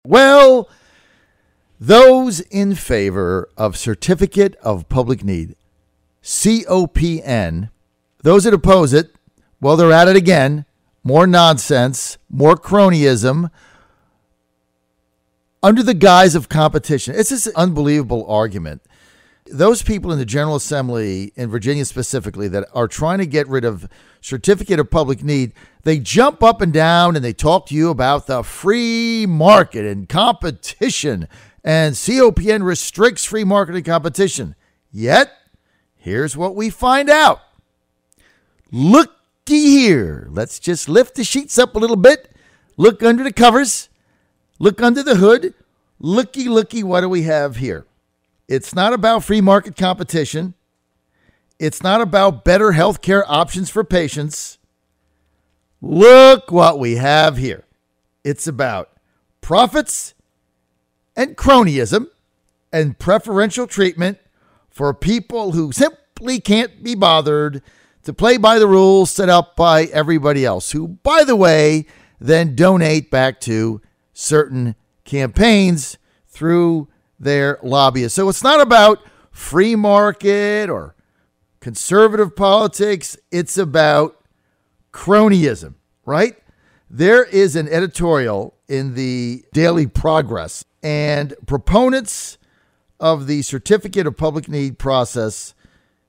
Well, those in favor of Certificate of Public Need, COPN, those that oppose it, well, they're at it again. More nonsense, more cronyism, under the guise of competition. It's this unbelievable argument. Those people in the General Assembly in Virginia specifically that are trying to get rid of Certificate of Public Need, they jump up and down and they talk to you about the free market and competition, and COPN restricts free market and competition. Yet, here's what we find out. Looky here. Let's just lift the sheets up a little bit. Look under the covers. Look under the hood. Looky, what do we have here? It's not about free market competition. It's not about better healthcare options for patients. Look what we have here. It's about profits and cronyism and preferential treatment for people who simply can't be bothered to play by the rules set up by everybody else, who, by the way, then donate back to certain campaigns through their lobbyists. So it's not about free market or conservative politics. It's about cronyism, right? There is an editorial in the Daily Progress, and proponents of the Certificate of Public Need process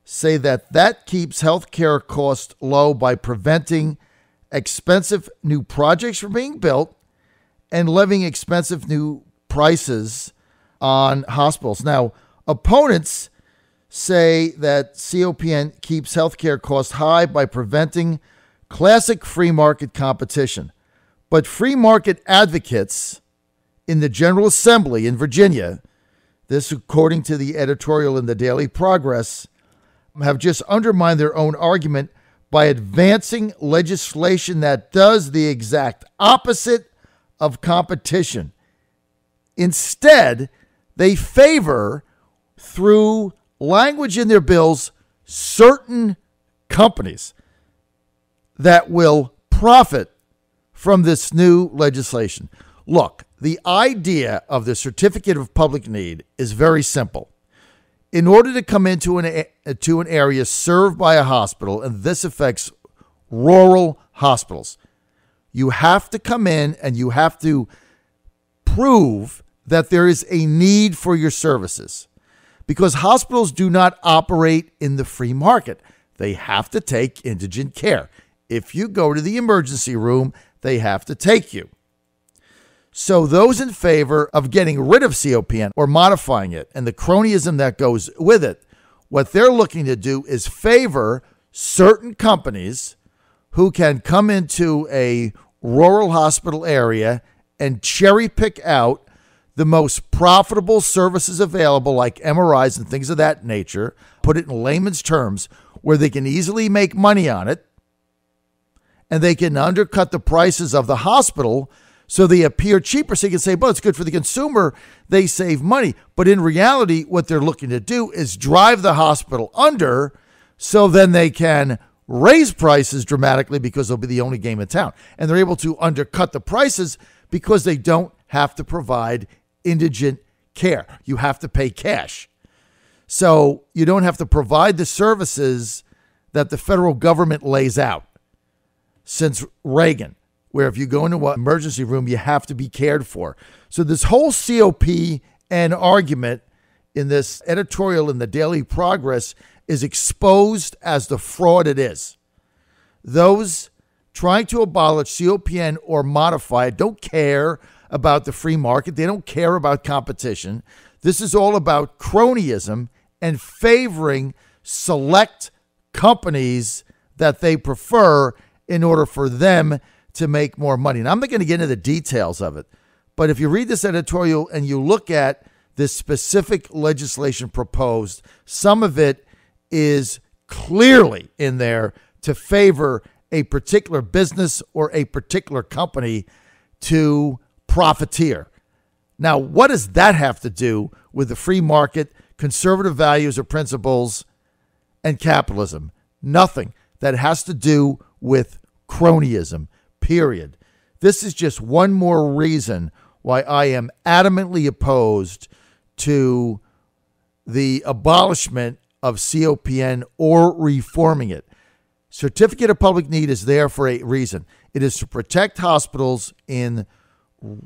say that keeps healthcare costs low by preventing expensive new projects from being built and levying expensive new prices on hospitals. Now, opponents say that COPN keeps healthcare costs high by preventing classic free market competition. But free market advocates in the General Assembly in Virginia, this according to the editorial in the Daily Progress, have just undermined their own argument by advancing legislation that does the exact opposite of competition. Instead, they favor, through language in their bills, certain companies that will profit from this new legislation. Look, the idea of the Certificate of Public Need is very simple. In order to come into an area served by a hospital, and this affects rural hospitals, you have to come in and you have to prove that there is a need for your services, because hospitals do not operate in the free market. They have to take indigent care. If you go to the emergency room, they have to take you. So those in favor of getting rid of COPN or modifying it and the cronyism that goes with it, what they're looking to do is favor certain companies who can come into a rural hospital area and cherry pick out the most profitable services available, like MRIs and things of that nature, put it in layman's terms, where they can easily make money on it, and they can undercut the prices of the hospital so they appear cheaper. So you can say, well, it's good for the consumer. They save money. But in reality, what they're looking to do is drive the hospital under, so then they can raise prices dramatically because they'll be the only game in town. And they're able to undercut the prices because they don't have to provide indigent care. You have to pay cash. So you don't have to provide the services that the federal government lays out since Reagan, where if you go into an emergency room, you have to be cared for. So this whole COPN argument in this editorial in the Daily Progress is exposed as the fraud it is. Those trying to abolish COPN or modify it don't care about the free market. They don't care about competition. This is all about cronyism and favoring select companies that they prefer in order for them to make more money. And I'm not going to get into the details of it, but if you read this editorial and you look at this specific legislation proposed, some of it is clearly in there to favor a particular business or a particular company to profiteer. Now, what does that have to do with the free market, conservative values or principles, and capitalism? Nothing. That has to do with cronyism, period. This is just one more reason why I am adamantly opposed to the abolishment of COPN or reforming it. Certificate of Public Need is there for a reason. It is to protect hospitals in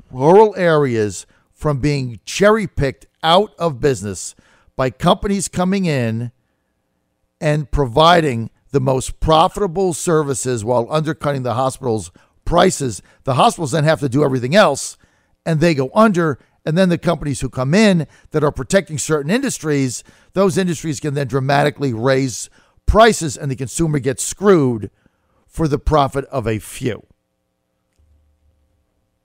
rural areas from being cherry-picked out of business by companies coming in and providing the most profitable services while undercutting the hospital's prices. The hospitals then have to do everything else, and they go under. And then the companies who come in that are protecting certain industries, those industries can then dramatically raise prices, and the consumer gets screwed for the profit of a few.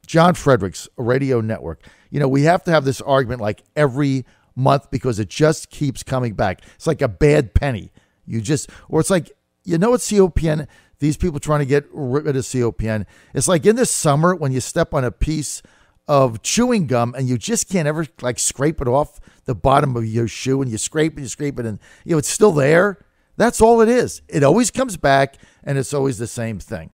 John Fredericks, Radio Network. You know, we have to have this argument like every month because it just keeps coming back. It's like a bad penny. Or it's like, you know what COPN, these people trying to get rid of COPN. It's like in the summer when you step on a piece of chewing gum and you just can't ever like scrape it off the bottom of your shoe, and you scrape it and it's still there. That's all it is. It always comes back, and it's always the same thing.